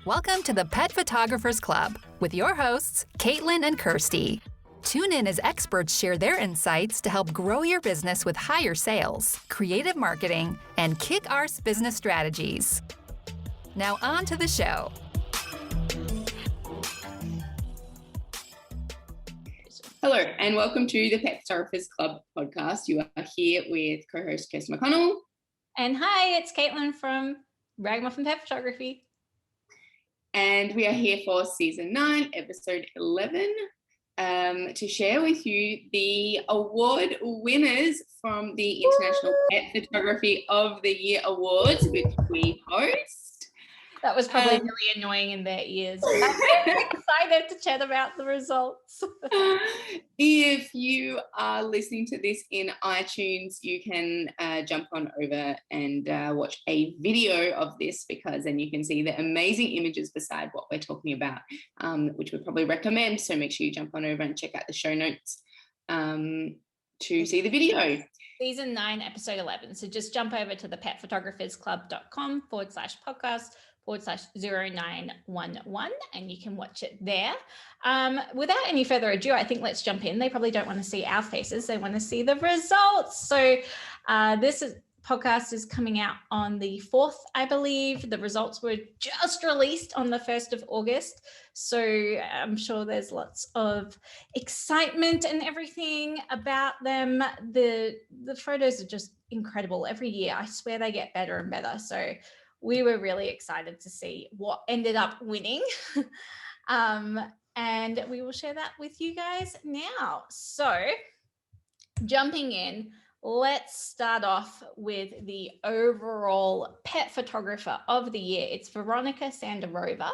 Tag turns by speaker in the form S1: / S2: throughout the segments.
S1: Welcome to the Pet Photographers Club with your hosts, Caitlin and Kirstie. Tune in as experts share their insights to help grow your business with higher sales, creative marketing, and kick-ass business strategies. Now on to the show.
S2: Hello, and welcome to the Pet Photographers Club podcast. You are here with co-host Kirstie McConnell.
S3: And hi, it's Caitlin from Ragamuffin Pet Photography.
S2: And we are here for season 9, episode 11, to share with you the award winners from the International Pet Photography of the Year Awards, which we host.
S3: That was probably really annoying in their ears. I'm very excited to chat about the results.
S2: If you are listening to this in iTunes, you can jump on over and watch a video of this, because then you can see the amazing images beside what we're talking about, which we'd probably recommend. So make sure you jump on over and check out the show notes to see the video.
S3: Season 9, episode 11. So just jump over to the petphotographersclub.com/podcast/0911 and you can watch it there. Without any further ado, I think let's jump in. They probably don't want to see our faces. They want to see the results. So podcast is coming out on the 4th, I believe. The results were just released on the 1st of August. So I'm sure there's lots of excitement and everything about them. The photos are just incredible. Every year, I swear they get better and better. So we were really excited to see what ended up winning. And we will share that with you guys now. So jumping in, let's start off with the overall pet photographer of the year. It's Veronika Sandarova.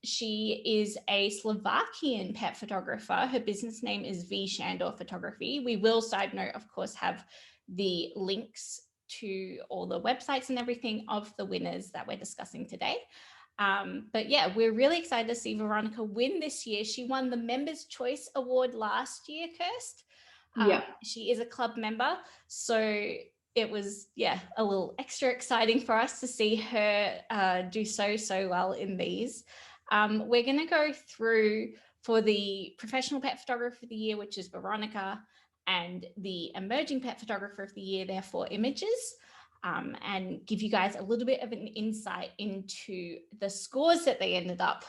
S3: She is a Slovakian pet photographer. Her business name is V Shandor Photography. We will, side note, of course, have the links to all the websites and everything of the winners that we're discussing today. But yeah, we're really excited to see Veronika win this year. She won the Members' Choice Award last year, Kirst. She is a club member, so it was a little extra exciting for us to see her do so well in these. We're going to go through for the Professional Pet Photographer of the Year, which is Veronika, and the Emerging Pet Photographer of the Year, their 4 images, and give you guys a little bit of an insight into the scores that they ended up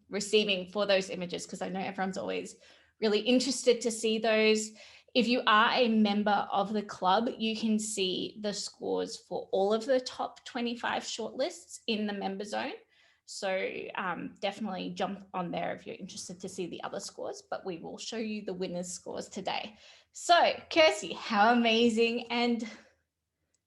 S3: receiving for those images, because I know everyone's always really interested to see those. If you are a member of the club, you can see the scores for all of the top 25 shortlists in the member zone. So definitely jump on there if you're interested to see the other scores, but we will show you the winners' scores today. So Kirstie, how amazing and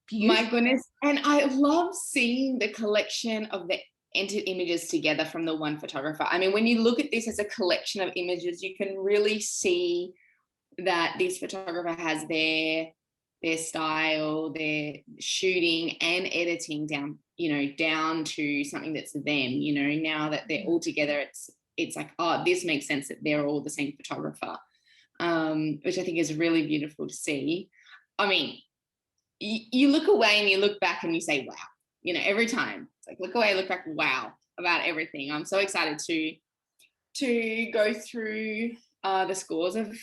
S3: beautiful.
S2: My goodness. And I love seeing the collection of the entered images together from the one photographer. I mean, when you look at this as a collection of images, you can really see that this photographer has their style, their shooting and editing down to something that's them. Now that they're all together, it's like, oh, this makes sense that they're all the same photographer, which I think is really beautiful to see. I mean, you look away and you look back and you say, wow, every time it's like, look away, look back, wow, about everything. I'm so excited to go through the scores of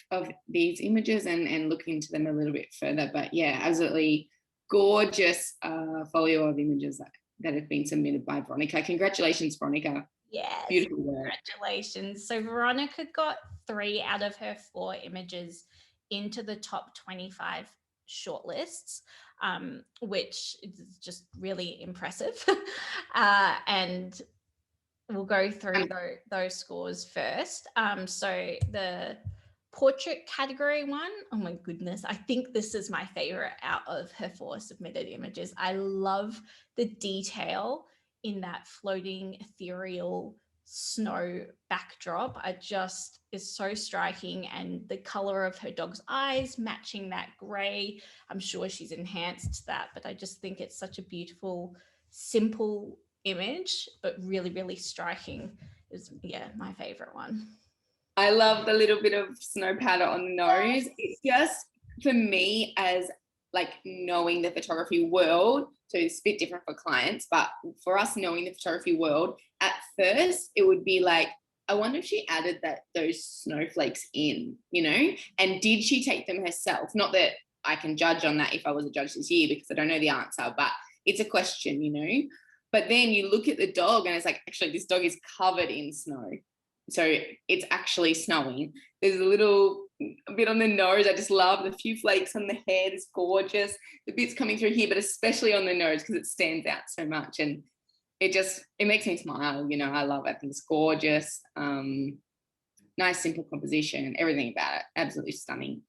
S2: these images and look into them a little bit further. But yeah, absolutely gorgeous folio of images that have been submitted by Veronika. Congratulations, Veronika.
S3: Yes,
S2: beautiful work.
S3: Congratulations. So Veronika got 3 out of her 4 images into the top 25 shortlists, which is just really impressive. And we'll go through those scores first. So the portrait category one, oh my goodness, I think this is my favorite out of her 4 submitted images. I love the detail in that floating ethereal snow backdrop. It just is so striking, and the color of her dog's eyes matching that gray. I'm sure she's enhanced that, but I just think it's such a beautiful, simple image, but really, really striking. Is my favorite one.
S2: I love the little bit of snow powder on the nose. It's just, for me, as like knowing the photography world, So it's a bit different for clients, but for us knowing the photography world, at first it would be like, I wonder if she added those snowflakes in, and did she take them herself? Not that I can judge on that if I was a judge this year, because I don't know the answer, but it's a question. But then you look at the dog and it's like, actually, this dog is covered in snow. So it's actually snowing. There's a little bit on the nose. I just love the few flakes on the head. It's gorgeous. The bits coming through here, but especially on the nose because it stands out so much. And it makes me smile. I love it. I think it's gorgeous. Nice, simple composition. Everything about it. Absolutely stunning.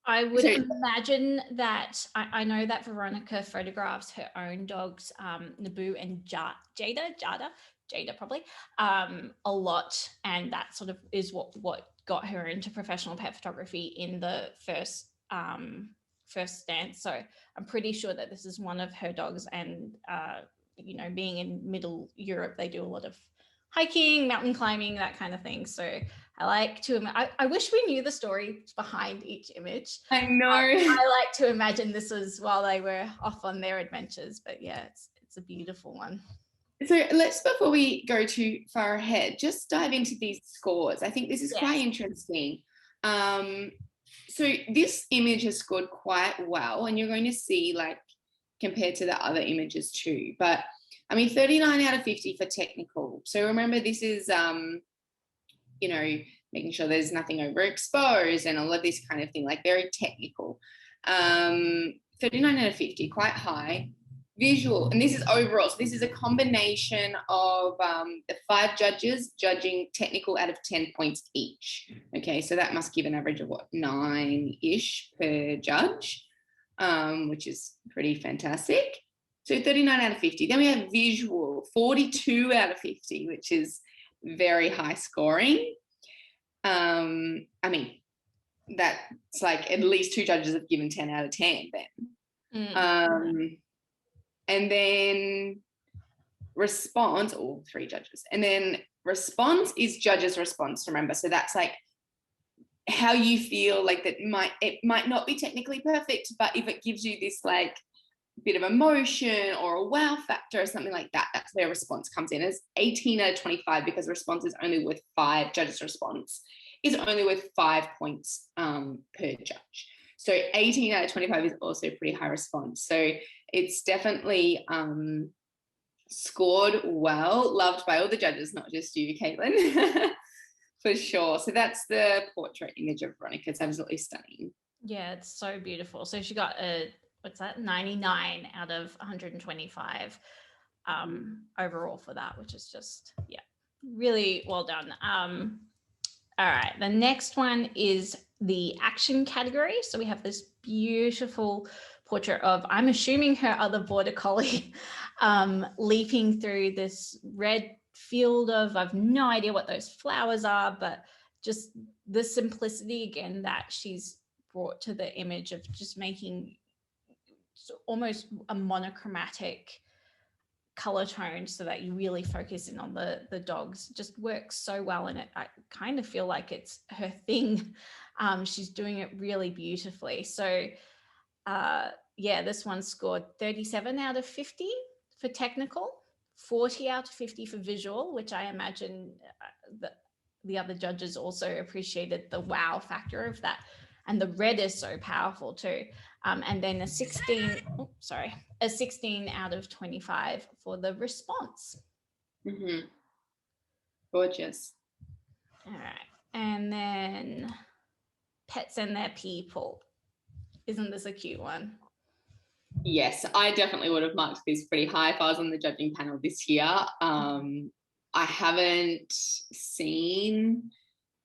S3: I would imagine that I know that Veronica photographs her own dogs, Naboo and Jada probably, a lot, and that sort of is what got her into professional pet photography in the first stance. So I'm pretty sure that this is one of her dogs, and being in Middle Europe, they do a lot of hiking, mountain climbing, that kind of thing. So I like to, I wish we knew the story behind each image.
S2: I know.
S3: I like to imagine this was while they were off on their adventures, but yeah, it's a beautiful one.
S2: So let's, before we go too far ahead, just dive into these scores. I think this is quite interesting. So this image has scored quite well, and you're going to see like compared to the other images too. But I mean, 39 out of 50 for technical. So remember, this is, making sure there's nothing overexposed and all of this kind of thing, like very technical. 39 out of 50, quite high. Visual, and this is overall. So this is a combination of the 5 judges judging technical out of 10 points each. Okay, so that must give an average of 9-ish per judge, which is pretty fantastic. So 39 out of 50. Then we have visual, 42 out of 50, which is very high scoring. I mean, that's like at least 2 judges have given 10 out of 10 then. And then response, all 3 judges. And then response is judges' response, remember. So that's like how you feel, like it might not be technically perfect, but if it gives you this like bit of emotion or a wow factor or something like that, that's where response comes in. It's 18 out of 25 because response is only worth 5, judges' response is only worth 5 points per judge. So 18 out of 25 is also pretty high response. So it's definitely scored well, loved by all the judges, not just you, Caitlin, for sure. So that's the portrait image of Veronica. It's absolutely stunning.
S3: Yeah, it's so beautiful. So she got 99 out of 125 overall for that, which is just, really well done. All right, the next one is the action category. So we have this beautiful portrait of, I'm assuming her other border collie, leaping through this red field of, I've no idea what those flowers are, but just the simplicity again that she's brought to the image of just making almost a monochromatic color tone so that you really focus in on the dogs. Just works so well in it. I kind of feel like it's her thing. She's doing it really beautifully. So this one scored 37 out of 50 for technical, 40 out of 50 for visual, which I imagine the other judges also appreciated the wow factor of that. And the red is so powerful too. And then a 16 out of 25 for the response.
S2: Mm-hmm. Gorgeous.
S3: All right. And then pets and their people. Isn't this a cute one?
S2: Yes, I definitely would have marked this pretty high if I was on the judging panel this year. I haven't seen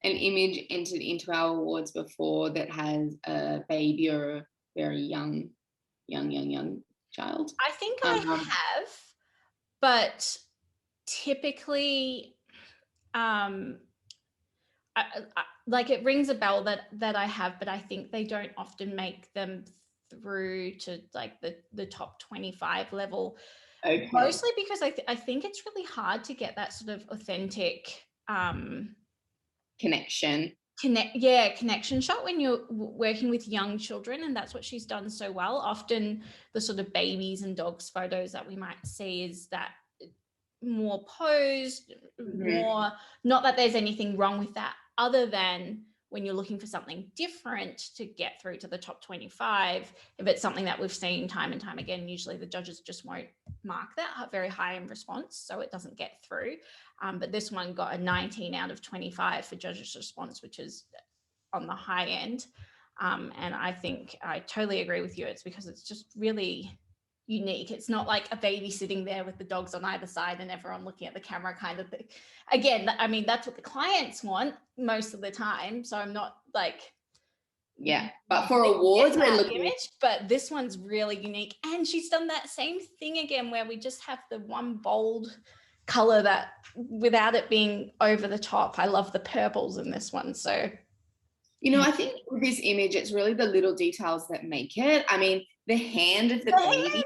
S2: an image entered into our awards before that has a baby or a very young child.
S3: I think I have, but typically, like it rings a bell that I have, but I think they don't often make them through to like the top 25 level. Okay. Mostly because I think it's really hard to get that sort of authentic
S2: connection.
S3: connection shot when you're working with young children, and that's what she's done so well. Often the sort of babies and dogs photos that we might see is that more posed, more, not that there's anything wrong with that, other than when you're looking for something different to get through to the top 25, if it's something that we've seen time and time again, usually the judges just won't mark that very high in response, so it doesn't get through. But this one got a 19 out of 25 for judges' response, which is on the high end. And I think I totally agree with you. It's because it's just really unique. It's not like a baby sitting there with the dogs on either side and everyone looking at the camera kind of thing. Again, I mean, that's what the clients want most of the time. So I'm not like,
S2: but for awards, we're looking
S3: image, but this one's really unique. And she's done that same thing again, where we just have the one bold color that without it being over the top. I love the purples in this one. So,
S2: I think with this image, it's really the little details that make it. I mean, the hand of the baby.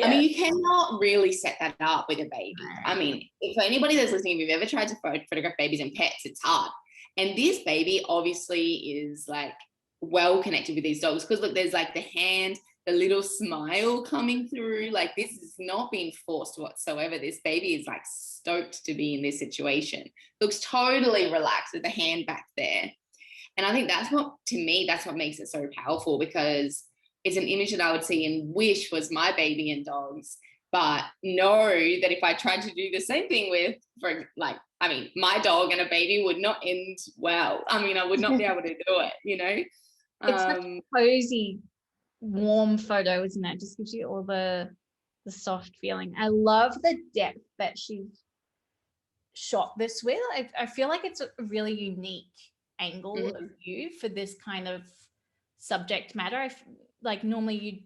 S2: I mean, you cannot really set that up with a baby. I mean, if anybody that's listening, if you've ever tried to photograph babies and pets, it's hard. And this baby obviously is like well connected with these dogs, because look, there's like the hand, the little smile coming through. Like, this is not being forced whatsoever. This baby is like stoked to be in this situation. Looks totally relaxed with the hand back there. And I think that's what makes it so powerful, because it's an image that I would see and wish was my baby and dogs, but know that if I tried to do the same thing with, my dog and a baby would not end well. I mean, I would not be able to do it,
S3: It's such a cozy, warm photo, isn't it? It just gives you all the soft feeling. I love the depth that she's shot this with. I feel like it's a really unique angle of view for this kind of subject matter. Normally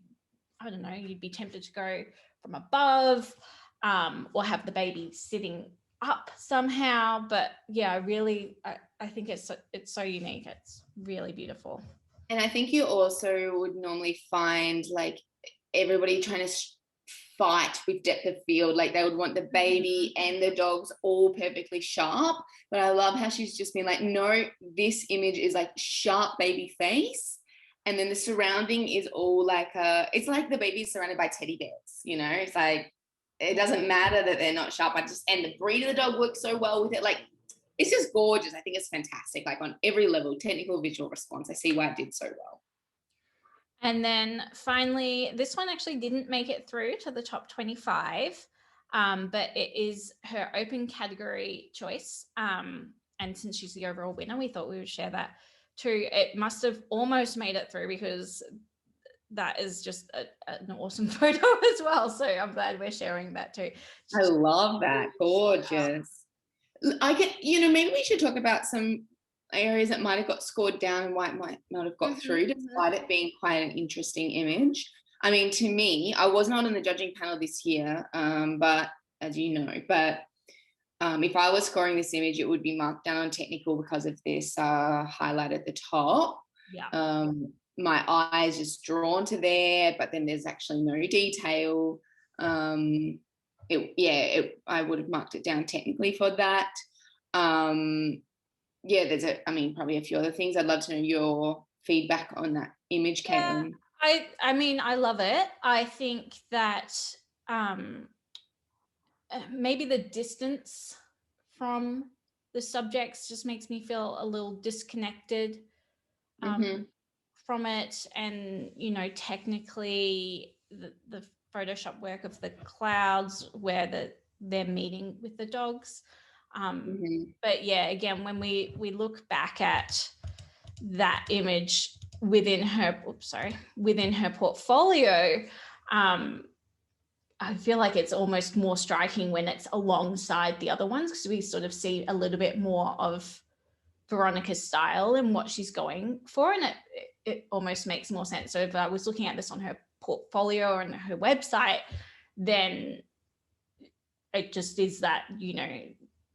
S3: you'd be tempted to go from above, or have the baby sitting up somehow, but I think it's so unique. It's really beautiful.
S2: And I think you also would normally find like everybody trying to fight with depth of field. Like, they would want the baby and the dogs all perfectly sharp. But I love how she's just been like, no, this image is like sharp baby face. And then the surrounding is all like it's like the baby is surrounded by teddy bears, It's like, it doesn't matter that they're not sharp. And the breed of the dog works so well with it. Like, it's just gorgeous. I think it's fantastic. Like, on every level, technical, visual response. I see why it did so well.
S3: And then finally, this one actually didn't make it through to the top 25, but it is her open category choice. And since she's the overall winner, we thought we would share that too. It must have almost made it through, because that is just an awesome photo as well. So I'm glad we're sharing that too.
S2: I love that. Gorgeous. Maybe we should talk about some areas that might have got scored down and might not have got through, despite it being quite an interesting image. I mean, to me, I was not on the judging panel this year, but as you know, if I was scoring this image, it would be marked down on technical because of this highlight at the top. My eyes just drawn to there, but then there's actually no detail. I would have marked it down technically for that. There's probably a few other things. I'd love to know your feedback on that image, Caitlin.
S3: I mean, I love it. I think that maybe the distance from the subjects just makes me feel a little disconnected from it. And, technically the Photoshop work of the clouds where they're meeting with the dogs. But again, when we look back at that image within her portfolio, I feel like it's almost more striking when it's alongside the other ones, because we sort of see a little bit more of Veronica's style and what she's going for, and it almost makes more sense. So if I was looking at this on her portfolio or on her website, then it just is that,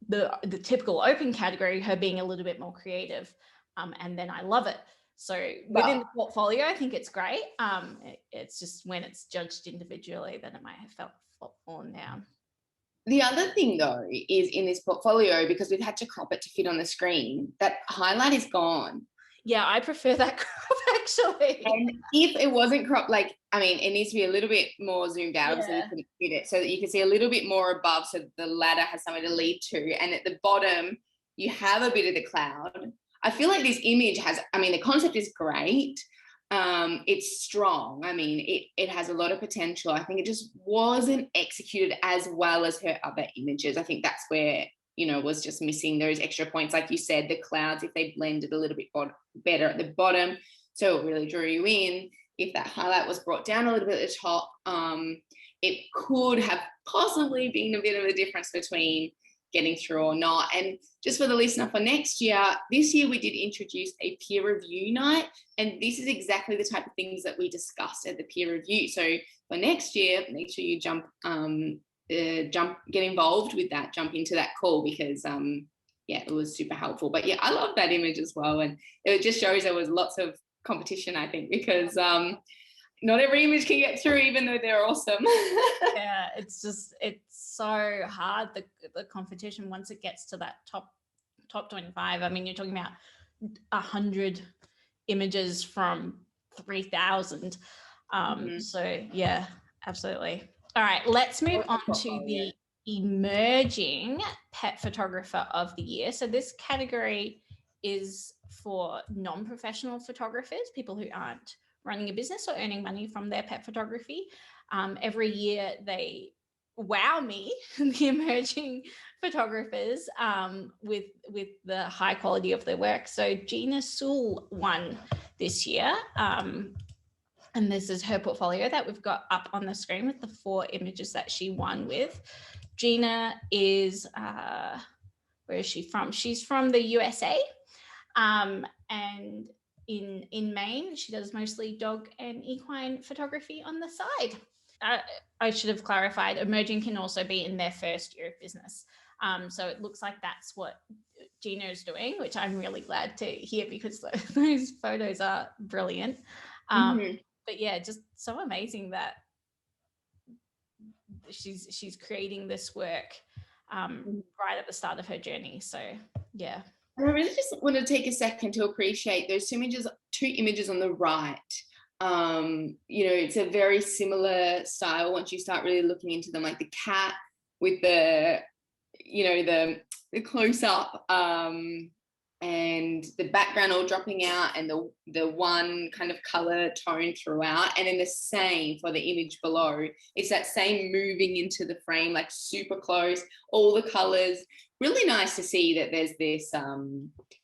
S3: the typical open category, her being a little bit more creative, and then I love it. So within the portfolio, I think it's great. It's just when it's judged individually that it might have fallen down.
S2: The other thing though is in this portfolio, because we've had to crop it to fit on the screen, that highlight is gone.
S3: Yeah, I prefer that crop actually.
S2: And if it wasn't cropped, like, I mean, it needs to be a little bit more zoomed out so we
S3: Yeah.
S2: can fit it, so that you can see a little bit more above, so the ladder has somewhere to lead to. And at the bottom, you have a bit of the cloud. I feel like this image has, I mean, the concept is great. It's strong. I mean, it has a lot of potential. I think it just wasn't executed as well as her other images. I think that's where, you know, was just missing those extra points. Like you said, the clouds, if they blended a little bit better at the bottom, so it really drew you in. If that highlight was brought down a little bit at the top, it could have possibly been a bit of a difference between getting through or not. And just for the listener, for next year, this year we did introduce a peer review night, and this is exactly the type of things that we discussed at the peer review. So for next year, make sure you get involved with that, jump into that call, because yeah, it was super helpful. But yeah, I love that image as well, and it just shows there was lots of competition, I think, because not every image can get through, even though they're awesome.
S3: Yeah, it's so hard, the competition once it gets to that top 25. I mean, you're talking about 100 images from 3,000. So yeah, absolutely. All right, let's move on to the emerging pet photographer of the year. So this category is for non-professional photographers, people who aren't running a business or earning money from their pet photography. Every year they wow me, the emerging photographers, with the high quality of their work. So Gina Sewell won this year. And this is her portfolio that we've got up on the screen with the 4 images that she won with. Gina is, where is she from? She's from the USA. And in Maine, she does mostly dog and equine photography on the side. I should have clarified, emerging can also be in their first year of business. So it looks like that's what Gina is doing, which I'm really glad to hear, because those photos are brilliant. But yeah, just so amazing that she's creating this work right at the start of her journey. So yeah.
S2: And I really just want to take a second to appreciate those two images on the right. You know, it's a very similar style once you start really looking into them, like the cat with the, you know, the close up, and the background all dropping out, and the one kind of color tone throughout. And then the same for the image below, it's that same moving into the frame, like super close, all the colors. Really nice to see that there's this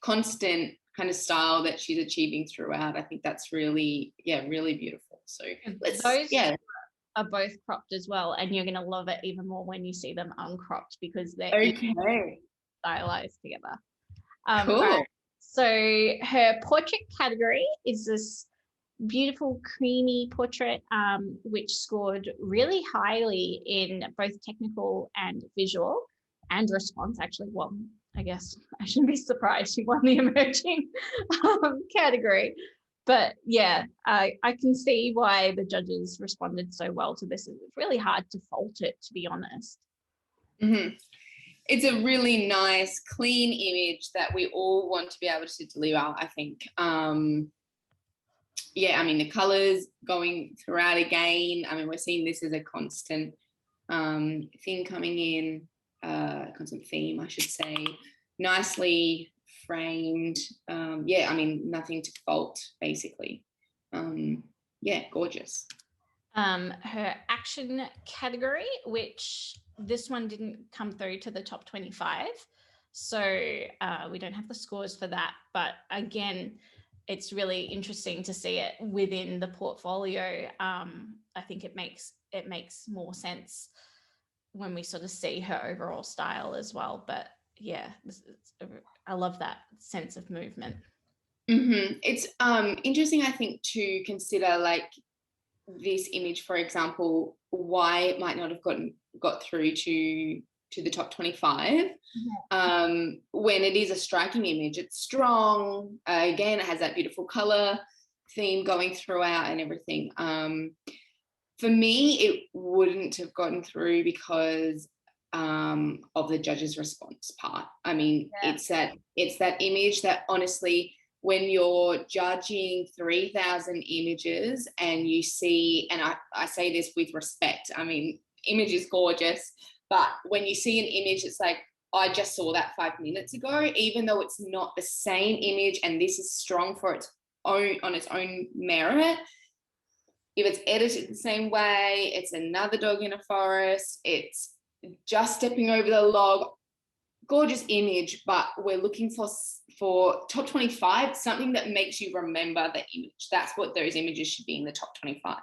S2: constant kind of style that she's achieving throughout. I think that's really, yeah, really beautiful. So
S3: those are both cropped as well, and you're going to love it even more when you see them uncropped, because they're stylized together.
S2: Cool.
S3: Right. So her portrait category is this beautiful creamy portrait, which scored really highly in both technical and visual and response, actually. Well, I guess I shouldn't be surprised she won the emerging category. But yeah, I can see why the judges responded so well to this. It's really hard to fault it, to be honest.
S2: It's a really nice, clean image that we all want to be able to deliver, I think. Yeah, I mean, the colours going throughout again. I mean, we're seeing this as a constant thing coming in, constant theme, I should say. Nicely framed. Yeah, I mean, nothing to fault, basically. Yeah, gorgeous.
S3: Her action category, which this one didn't come through to the top 25, so we don't have the scores for that, but again, it's really interesting to see it within the portfolio. I think it makes more sense when we sort of see her overall style as well. But yeah, I love that sense of movement.
S2: It's interesting, I think, to consider, like, this image, for example, why it might not have got through to the top 25, when it is a striking image. It's strong, again, it has that beautiful color theme going throughout and everything. For me, it wouldn't have gotten through because of the judge's response part. I mean, it's that image that honestly, when you're judging 3,000 images and you see, and I say this with respect, I mean, image is gorgeous, but when you see an image, it's like, I just saw that 5 minutes ago, even though it's not the same image and this is strong for its own, on its own merit. If it's edited the same way, it's another dog in a forest, it's just stepping over the log, gorgeous image, but we're looking for top 25, something that makes you remember the image. That's what those images should be, in the top 25.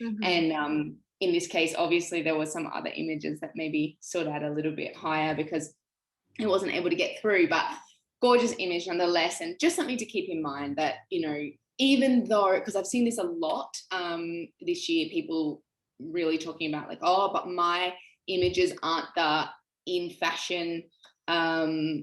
S2: Mm-hmm. And in this case, obviously there were some other images that maybe stood out a little bit higher because it wasn't able to get through, but gorgeous image nonetheless. And just something to keep in mind that, you know, even though, because I've seen this a lot this year, people really talking about like, oh, but my images aren't the in fashion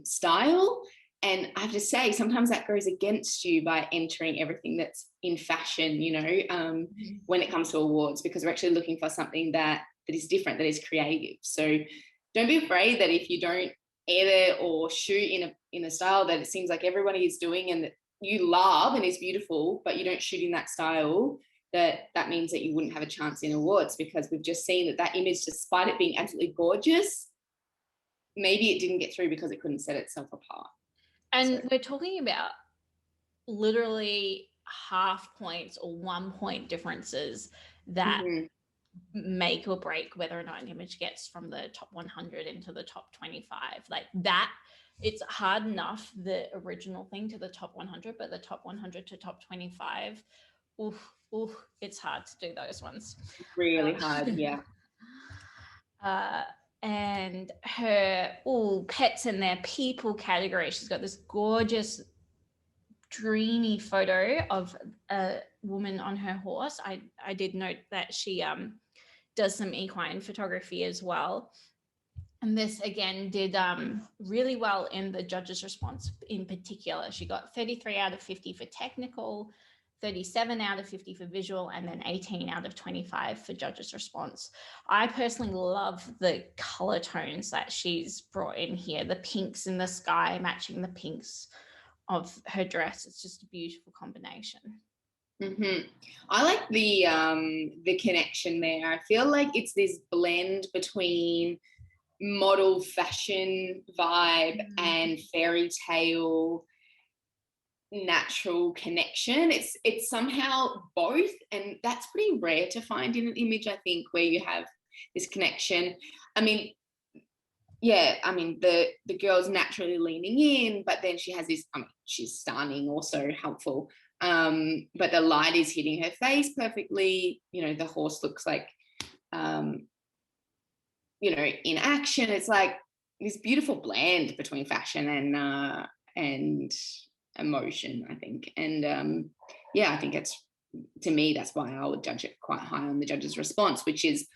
S2: style. And I have to say, sometimes that goes against you by entering everything that's in fashion, you know, when it comes to awards, because we're actually looking for something that is different, that is creative. So don't be afraid that if you don't edit or shoot in a style that it seems like everybody is doing and that you love and is beautiful, but you don't shoot in that style, that means that you wouldn't have a chance in awards, because we've just seen that image, despite it being absolutely gorgeous, maybe it didn't get through because it couldn't set itself apart.
S3: And we're talking about literally half points or 1 point differences that make or break whether or not an image gets from the top 100 into the top 25. Like that, it's hard enough, the original thing to the top 100, but the top 100 to top 25, it's hard to do those ones.
S2: Really hard, yeah.
S3: And her pets and their people category, she's got this gorgeous dreamy photo of a woman on her horse. I did note that she does some equine photography as well. And this again did really well in the judges' response in particular. She got 33 out of 50 for technical, 37 out of 50 for visual, and then 18 out of 25 for judges' response. I personally love the color tones that she's brought in here, the pinks in the sky matching the pinks of her dress. It's just a beautiful combination.
S2: Mm-hmm. I like the connection there. I feel like it's this blend between model fashion vibe and fairy tale natural connection. It's somehow both, and that's pretty rare to find in an image, I think, where you have this connection. I mean, the girl's naturally leaning in, but then she has this, she's stunning, also helpful, but the light is hitting her face perfectly. You know, the horse looks like in action. It's like this beautiful blend between fashion and emotion, I think. And I think it's, to me, that's why I would judge it quite high on the judges' response, which is,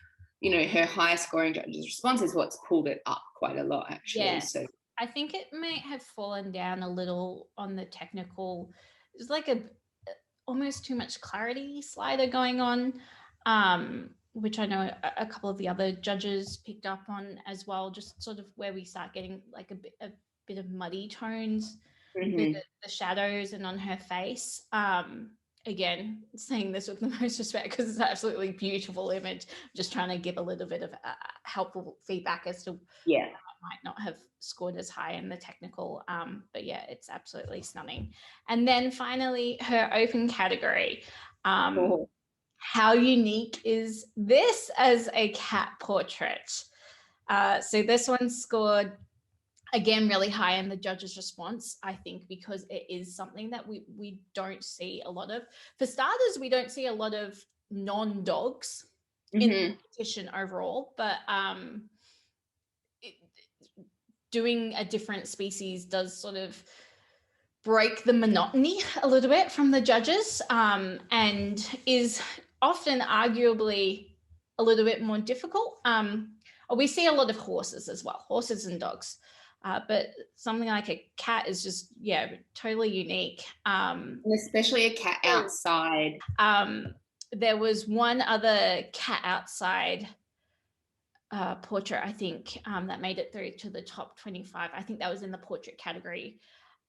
S2: you know, her highest scoring judges' response is what's pulled it up quite a lot, actually.
S3: Yeah.
S2: So
S3: I think it may have fallen down a little on the technical. There's like almost too much clarity slider going on, which I know a couple of the other judges picked up on as well, just sort of where we start getting like a bit of muddy tones with the shadows and on her face. Again, saying this with the most respect because it's an absolutely beautiful image. Just trying to give a little bit of helpful feedback as to why I might not have scored as high in the technical. But yeah, it's absolutely stunning. And then finally, her open category. How unique is this as a cat portrait? So this one scored, again, really high in the judges' response, I think, because it is something that we don't see a lot of. For starters, we don't see a lot of non-dogs in the competition overall, but doing a different species does sort of break the monotony a little bit from the judges, and is often arguably a little bit more difficult. We see a lot of horses as well, horses and dogs. But something like a cat is just, totally unique.
S2: And especially a cat outside.
S3: There was one other cat outside portrait, I think, that made it through to the top 25. I think that was in the portrait category.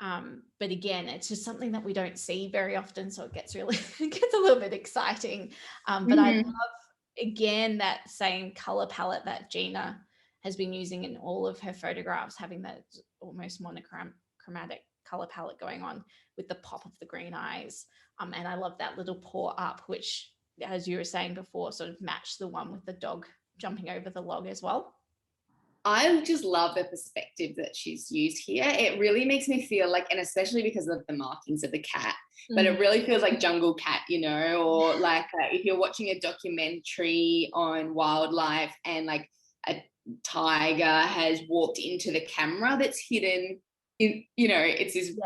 S3: But again, it's just something that we don't see very often, so it gets a little bit exciting. But I love, again, that same color palette that Gina has been using in all of her photographs, having that almost monochromatic color palette going on with the pop of the green eyes. And I love that little paw up, which, as you were saying before, sort of matched the one with the dog jumping over the log as well.
S2: I just love the perspective that she's used here. It really makes me feel like, and especially because of the markings of the cat, but it really feels like Jungle Cat, you know, or like if you're watching a documentary on wildlife and like a tiger has walked into the camera that's hidden in, you know, it's this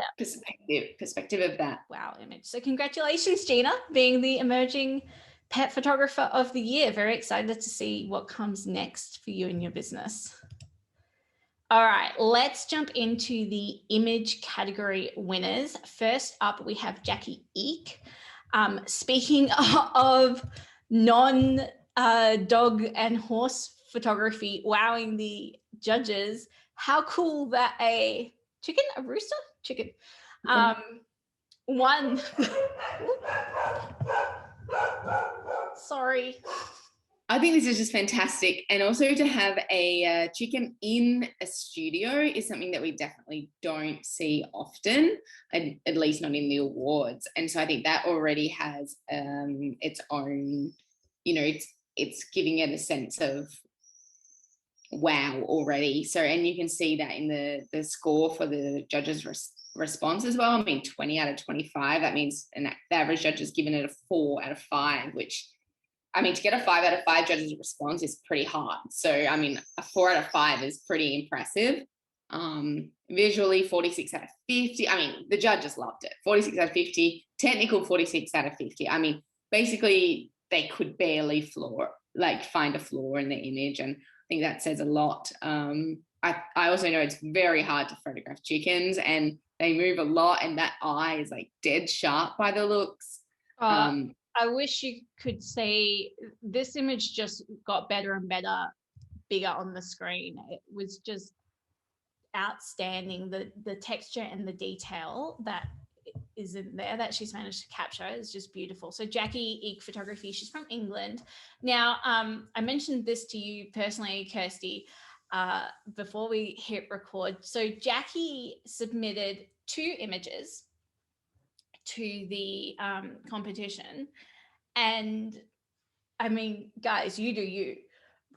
S2: perspective of that.
S3: Wow, image. So congratulations, Gina, being the emerging pet photographer of the year. Very excited to see what comes next for you and your business. All right, let's jump into the image category winners. First up, we have Jackie Eek. Speaking of non-dog and horse photography, wowing the judges, how cool that a rooster won. Sorry.
S2: I think this is just fantastic. And also to have a chicken in a studio is something that we definitely don't see often, at least not in the awards. And so I think that already has its own, you know, it's giving it a sense of wow already. So, and you can see that in the score for the judges' response as well. I mean, 20 out of 25, that means the average judge has given it a 4 out of 5, which, I mean, to get a 5 out of 5 judges' response is pretty hard. So, I mean, a 4 out of 5 is pretty impressive. Visually, 46 out of 50. I mean, the judges loved it. 46 out of 50. Technical, 46 out of 50. I mean, basically, they could barely find a flaw in the image. And I think that says a lot. I also know it's very hard to photograph chickens, and they move a lot, and that eye is like dead sharp by the looks.
S3: I wish you could say this image just got better and better, bigger on the screen. It was just outstanding. The texture and the detail that is in there that she's managed to capture is just beautiful. So Jackie Eek Photography, she's from England. Now, I mentioned this to you personally, Kirstie, before we hit record. So Jackie submitted 2 images to the competition, and I mean, guys, you do you,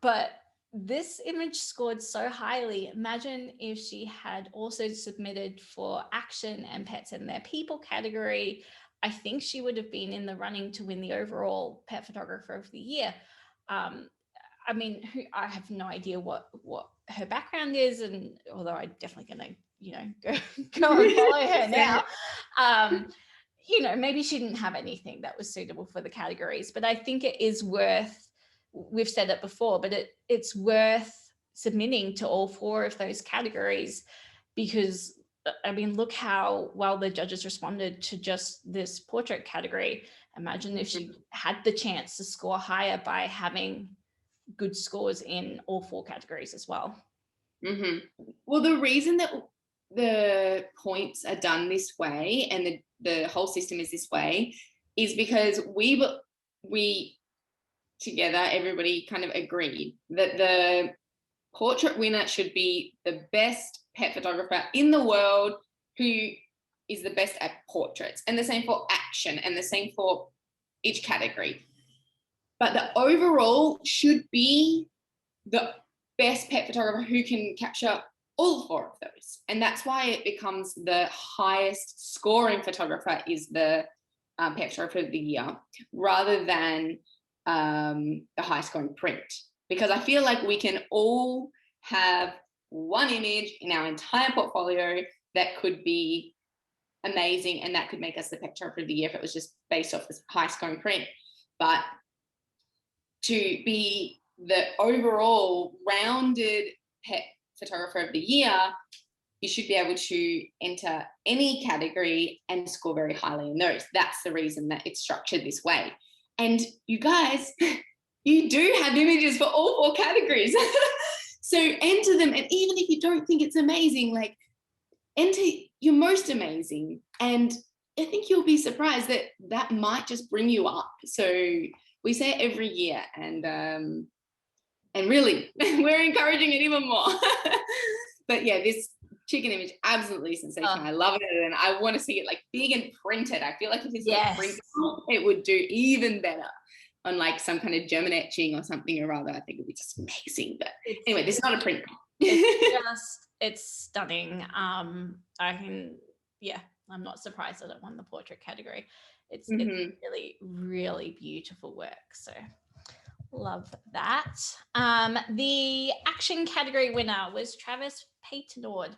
S3: but this image scored so highly. Imagine if she had also submitted for action and pets and their people category. I think she would have been in the running to win the overall pet photographer of the year. I mean, I have no idea what her background is, and although I'm definitely going to, you know, go and follow her now. You know, maybe she didn't have anything that was suitable for the categories, but I think it is worth, we've said it before, but it's worth submitting to all 4 of those categories, because I mean, look how well the judges responded to just this portrait category. Imagine if she had the chance to score higher by having good scores in all 4 categories as well.
S2: Well, the reason that the points are done this way and the whole system is this way is because we together, everybody kind of agreed that the portrait winner should be the best pet photographer in the world who is the best at portraits, and the same for action, and the same for each category. But the overall should be the best pet photographer who can capture all 4 of those. And that's why it becomes the highest scoring photographer is the pet photographer of the year, rather than the high scoring print. Because I feel like we can all have one image in our entire portfolio that could be amazing, and that could make us the pet photographer of the year if it was just based off this high scoring print. But to be the overall rounded pet photographer of the year, you should be able to enter any category and score very highly in those. That's the reason that it's structured this way. And you guys, You do have images for all 4 categories. So enter them. And even if you don't think it's amazing, like enter your most amazing. And I think you'll be surprised that that might just bring you up. So we say it every year, and really we're encouraging it even more. But yeah, this chicken image, absolutely sensational. I love it, and I want to see it like big and printed. I feel like if it's not printed, it would do even better on like some kind of German etching or something or other. I think it would be just amazing. But anyway, this is not a print.
S3: It's stunning. I'm not surprised that it won the portrait category. It's really, really beautiful work. So love that. The action category winner was Travis Paytonord.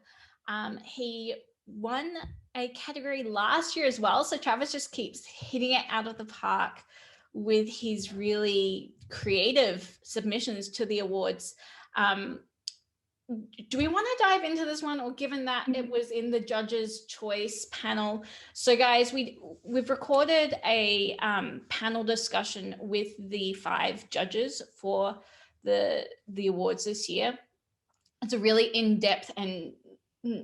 S3: He won a category last year as well. So Travis just keeps hitting it out of the park with his really creative submissions to the awards. Do we want to dive into this one, or given that it was in the judges' choice panel? So guys, we've recorded a panel discussion with the 5 judges for the awards this year. It's a really in-depth, and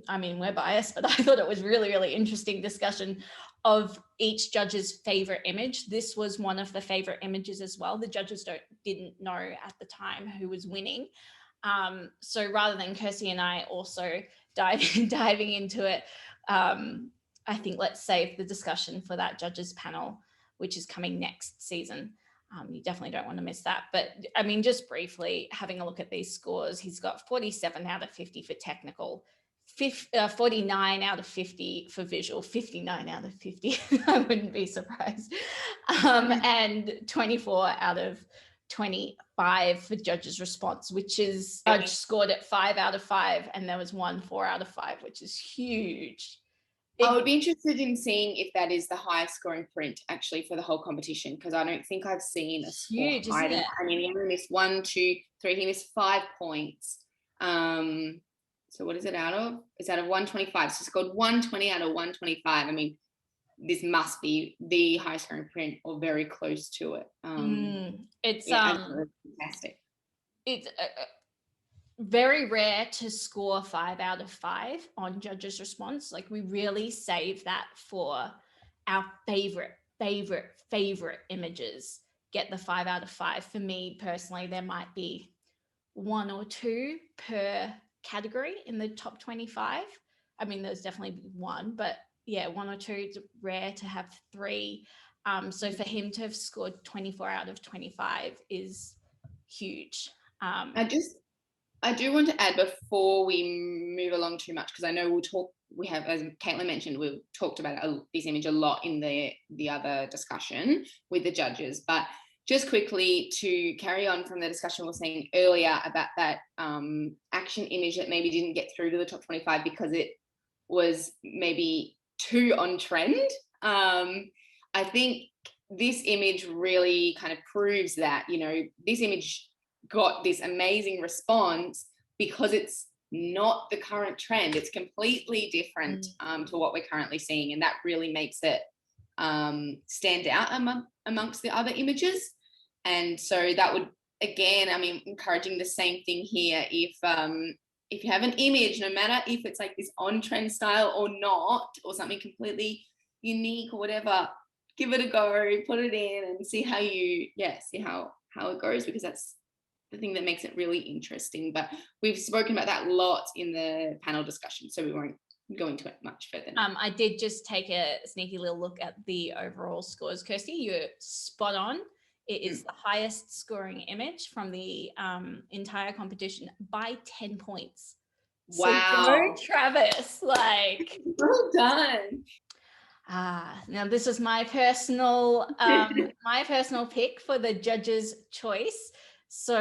S3: I mean, we're biased, but I thought it was really, really interesting discussion of each judge's favorite image. This was one of the favorite images as well. The judges didn't know at the time who was winning. So rather than Kirstie and I also diving into it, I think let's save the discussion for that judges panel, which is coming next season. You definitely don't want to miss that. But I mean, just briefly having a look at these scores, he's got 47 out of 50 for technical, 49 out of 50 for visual, 59 out of 50. I wouldn't be surprised. And 24 out of 25 for judges' response, which is judge scored at 5 out of 5, and there was 4 out of 5, which is huge.
S2: I would be interested in seeing if that is the highest scoring print actually for the whole competition, because I don't think I've seen a score
S3: huge, isn't it?
S2: I mean, he only missed 1, 2, 3. He missed 5 points. So what is it out of? It's out of 125. So it's scored 120 out of 125. I mean, this must be the highest scoring print or very close to it.
S3: It's
S2: fantastic.
S3: It's very rare to score 5 out of 5 on judges' response. Like, we really save that for our favorite images. Get the 5 out of 5. For me personally, there might be 1 or 2 per category in the top 25. I mean, there's definitely 1, but yeah, 1 or 2. It's rare to have 3. So for him to have scored 24 out of 25 is huge.
S2: I do want to add before we move along too much, because I know we have, as Caitlin mentioned, we've talked about this image a lot in the other discussion with the judges, but just quickly to carry on from the discussion we were saying earlier about that action image that maybe didn't get through to the top 25 because it was maybe too on trend. I think this image really kind of proves that, you know, this image got this amazing response because it's not the current trend. It's completely different to what we're currently seeing, and that really makes it stand out amongst the other images. And so that would, again, I mean, encouraging the same thing here. If you have an image, no matter if it's like this on-trend style or not, or something completely unique or whatever, give it a go, put it in and see how it goes, because that's the thing that makes it really interesting. But we've spoken about that a lot in the panel discussion, so we won't go into it much further now.
S3: I did just take a sneaky little look at the overall scores. Kirstie, you're spot on. It is the highest scoring image from the entire competition by 10 points.
S2: Wow.
S3: So go, Travis, like,
S2: well done.
S3: Now this is my personal pick for the judges' choice. So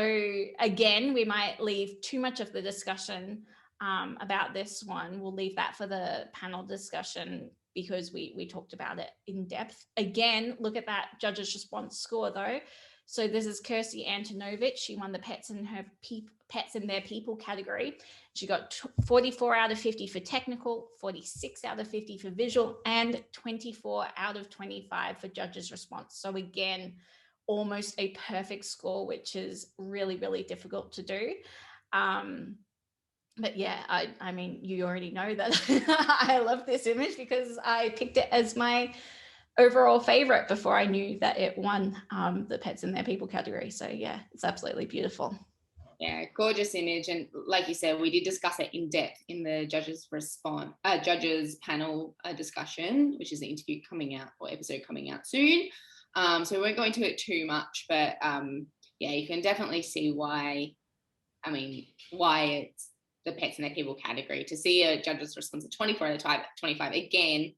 S3: again, we might leave too much of the discussion about this one. We'll leave that for the panel discussion because we talked about it in depth. Again, look at that judges' response score though. So this is Kirstie Antonovich. She won the pets and their people category. She got 44 out of 50 for technical, 46 out of 50 for visual, and 24 out of 25 for judges' response. So again, almost a perfect score, which is really, really difficult to do. But yeah, I mean, you already know that I love this image because I picked it as my overall favorite before I knew that it won the pets and their people category. So yeah, it's absolutely beautiful.
S2: Yeah, gorgeous image. And like you said, we did discuss it in depth in the judges panel discussion, which is the interview coming out or episode coming out soon. So we won't go into it too much, but yeah, you can definitely see why it's the pets and their people category. To see a judge's response of 24 out of 25, again,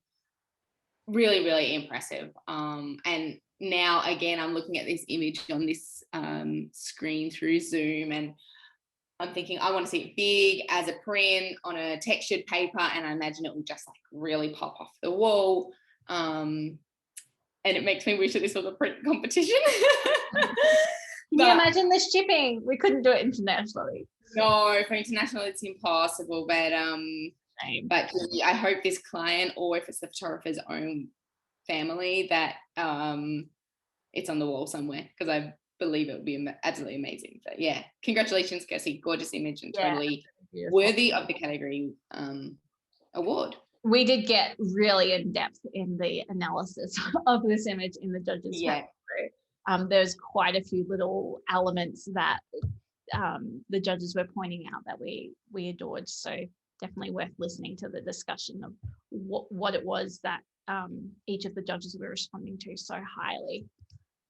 S2: really, really impressive. And now, again, I'm looking at this image on this screen through Zoom, and I'm thinking I want to see it big as a print on a textured paper, and I imagine it will just like really pop off the wall. And it makes me wish that this was a print competition.
S3: Can you imagine the shipping? We couldn't do it internationally.
S2: No, for international it's impossible. But I hope this client, or if it's the photographer's own family, that it's on the wall somewhere, because I believe it would be absolutely amazing. But yeah, congratulations, Kirstie. Gorgeous image and totally worthy of the category award.
S3: We did get really in depth in the analysis of this image in the judges.
S2: Yeah.
S3: There's quite a few little elements that the judges were pointing out that we adored. So definitely worth listening to the discussion of what it was that each of the judges were responding to so highly.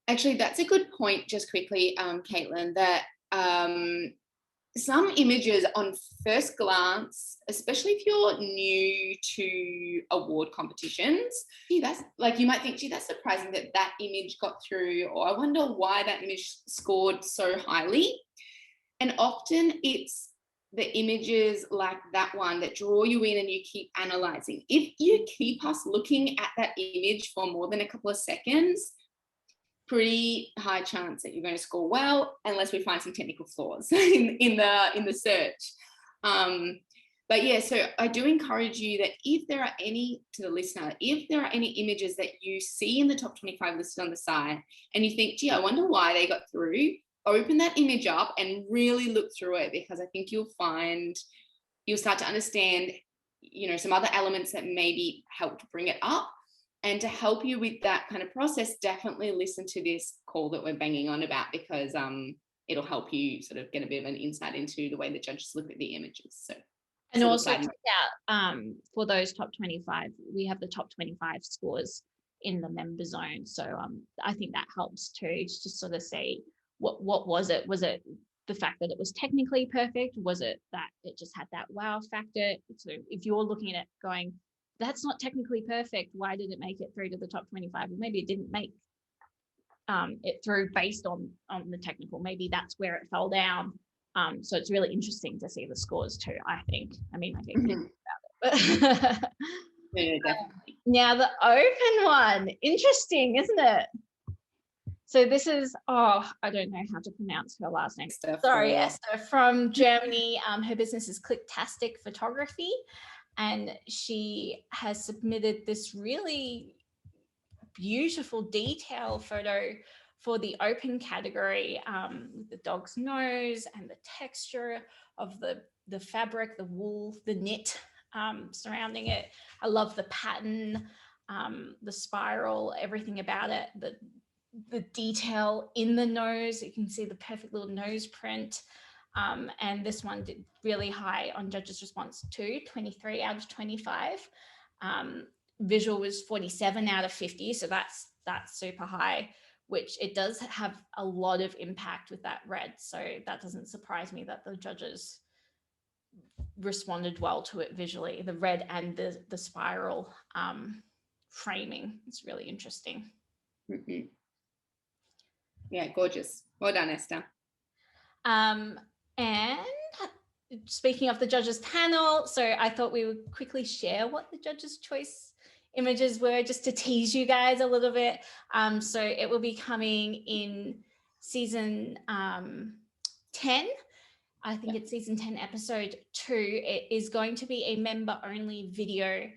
S2: Actually, that's a good point, just quickly, Caitlin, that some images on first glance, especially if you're new to award competitions, that's like, you might think, gee, that's surprising that image got through, or I wonder why that image scored so highly. And often it's the images like that one that draw you in and you keep analyzing. If you keep us looking at that image for more than a couple of seconds, pretty high chance that you're going to score well, unless we find some technical flaws in the search. But yeah, so I do encourage you that if there are any, to the listener, if there are any images that you see in the top 25 listed on the site and you think, gee, I wonder why they got through, open that image up and really look through it, because I think you'll start to understand, some other elements that maybe helped bring it up. And to help you with that kind of process, definitely listen to this call that we're banging on about, because it'll help you sort of get a bit of an insight into the way the judges look at the images. So,
S3: and also check out for those top 25, we have the top 25 scores in the member zone. So I think that helps too, to sort of say what was it? Was it the fact that it was technically perfect? Was it that it just had that wow factor? So if you're looking at it going, that's not technically perfect, why did it make it through to the top 25? Or maybe it didn't make it through based on the technical. Maybe that's where it fell down. So it's really interesting to see the scores too, I think. I mean, I get about it. But
S2: yeah, definitely.
S3: Now the open one, interesting, isn't it? So this is, I don't know how to pronounce her last name. Sorry, Esther from Germany. Her business is Clicktastic Photography. And she has submitted this really beautiful detail photo for the open category, with the dog's nose and the texture of the fabric, the wool, the knit surrounding it. I love the pattern, the spiral, everything about it, the detail in the nose. You can see the perfect little nose print. And this one did really high on judges' response too, 23 out of 25. Visual was 47 out of 50, so that's super high, which it does have a lot of impact with that red. So that doesn't surprise me that the judges responded well to it visually, the red and the spiral framing. It's really interesting.
S2: Mm-hmm. Yeah, gorgeous. Well done, Esther.
S3: And speaking of the judges panel, so I thought we would quickly share what the judges' choice images were, just to tease you guys a little bit. So it will be coming in season 10. I think it's season 10, episode 2. It is going to be a member-only video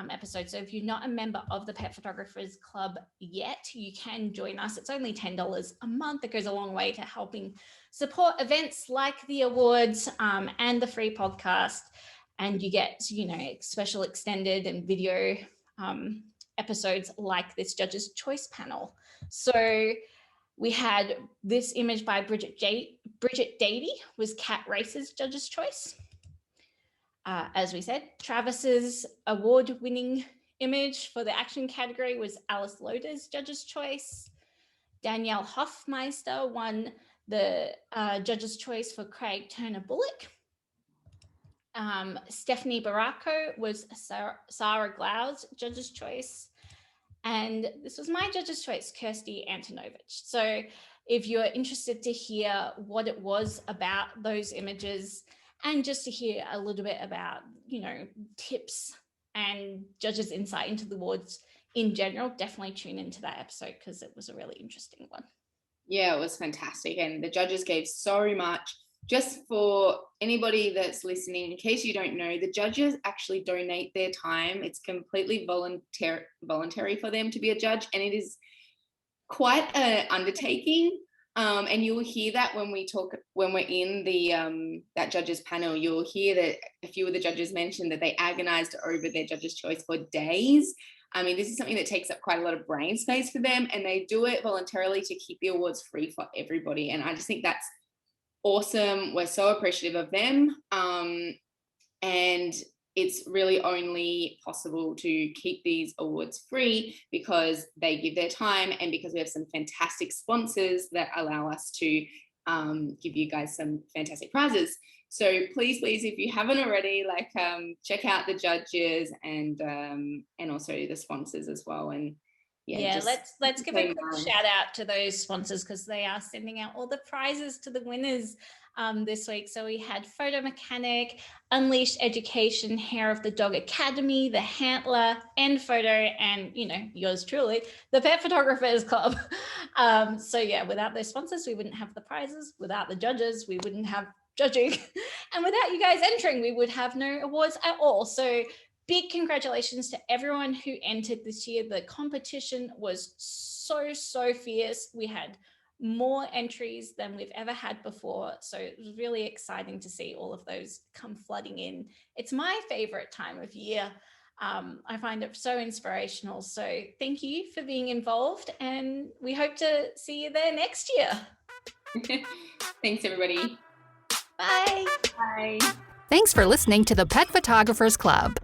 S3: episode. So if you're not a member of the Pet Photographers Club yet, you can join us. It's only $10 a month. It goes a long way to helping support events like the awards and the free podcast. And you get, special extended and video episodes like this Judge's Choice panel. So we had this image by Bridget Davey was Cat Race's Judge's Choice. As we said, Travis's award-winning image for the action category was Alice Loder's Judge's Choice. Danielle Hoffmeister won the Judge's Choice for Craig Turner Bullock. Stephanie Baracco was Sarah Glau's Judge's Choice. And this was my Judge's Choice, Kirstie Antonovich. So if you're interested to hear what it was about those images and just to hear a little bit about, tips and judges' insight into the awards in general, definitely tune into that episode because it was a really interesting one.
S2: Yeah, it was fantastic. And the judges gave so much. Just for anybody that's listening, in case you don't know, the judges actually donate their time. It's completely voluntary for them to be a judge, and it is quite an undertaking. And you'll hear that when we're in the that judges panel, you'll hear that a few of the judges mentioned that they agonized over their Judge's Choice for days. I mean, this is something that takes up quite a lot of brain space for them, and they do it voluntarily to keep the awards free for everybody. And I just think that's awesome. We're so appreciative of them. And it's really only possible to keep these awards free because they give their time and because we have some fantastic sponsors that allow us to give you guys some fantastic prizes. So please, if you haven't already, check out the judges and also the sponsors as well. And
S3: let's give a quick shout out to those sponsors because they are sending out all the prizes to the winners this week. So we had Photo Mechanic, Unleashed Education, Hair of the Dog Academy, The Hantler, End Photo, and yours truly, the Pet Photographers Club. Without those sponsors, we wouldn't have the prizes. Without the judges, we wouldn't have judging, and without you guys entering, we would have no awards at all. So big congratulations to everyone who entered this year. The competition was so fierce. We had more entries than we've ever had before. So it was really exciting to see all of those come flooding in. It's my favorite time of year. I find it so inspirational. So thank you for being involved, and we hope to see you there next year.
S2: Thanks, everybody.
S3: Bye.
S2: Bye.
S1: Thanks for listening to the Pet Photographers Club.